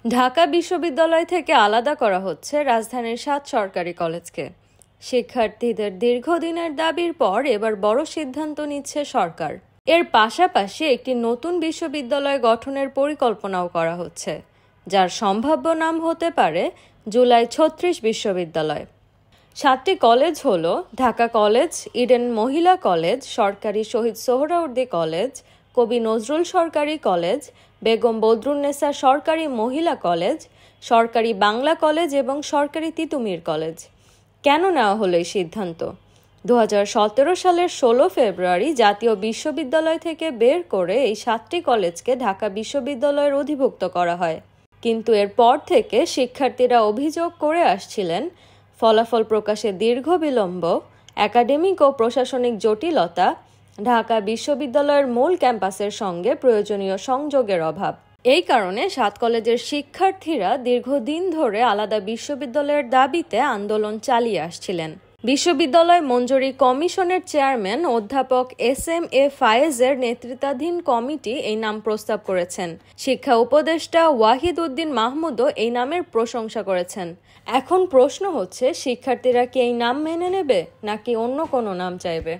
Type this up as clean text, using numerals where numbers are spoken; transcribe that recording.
ঢাকা বিশ্ববিদ্যালয় থেকে আলাদা করা হচ্ছে রাজধানীর ৭ সরকারি কলেজকে। শিক্ষার্থীদের দীর্ঘদিনের দাবির পর এবার বড় সিদ্ধান্ত নিচ্ছে সরকার। এর পাশাপাশি একটি নতুন বিশ্ববিদ্যালয় গঠনের পরিকল্পনাও করা হচ্ছে, যার সম্ভাব্য নাম হতে পারে জুলাই ৩৬ বিশ্ববিদ্যালয়। ৭টি কলেজ হল ঢাকা কলেজ, ইডেন মহিলা কলেজ, সরকারি শহীদ সোহরাওয়ার্দী কলেজ, কবি নজরুল সরকারি কলেজ, বেগম বদরুন্নেসা সরকারি মহিলা কলেজ, সরকারি বাংলা কলেজ এবং সরকারি তিতুমীর কলেজ। কেন নেওয়া হলো এই সিদ্ধান্ত? ২০১৭ সালের ১৬ ফেব্রুয়ারি জাতীয় বিশ্ববিদ্যালয় থেকে বের করে এই ৭টি কলেজকে ঢাকা বিশ্ববিদ্যালয়ের অধিভুক্ত করা হয়। কিন্তু এরপর থেকে শিক্ষার্থীরা অভিযোগ করে আসছিলেন ফলাফল প্রকাশে দীর্ঘ বিলম্ব, একাডেমিক ও প্রশাসনিক জটিলতা, ঢাকা বিশ্ববিদ্যালয়ের মূল ক্যাম্পাসের সঙ্গে প্রয়োজনীয় সংযোগের অভাব। এই কারণে ৭ কলেজের শিক্ষার্থীরা দীর্ঘদিন ধরে আলাদা বিশ্ববিদ্যালয়ের দাবিতে আন্দোলন চালিয়ে আসছিলেন। বিশ্ববিদ্যালয় মঞ্জুরি কমিশনের চেয়ারম্যান অধ্যাপক SM.A. ফায়েজের নেতৃত্বাধীন কমিটি এই নাম প্রস্তাব করেছেন। শিক্ষা উপদেষ্টা ওয়াহিদ উদ্দিন মাহমুদও এই নামের প্রশংসা করেছেন। এখন প্রশ্ন হচ্ছে, শিক্ষার্থীরা কি এই নাম মেনে নেবে নাকি অন্য কোনো নাম চাইবে?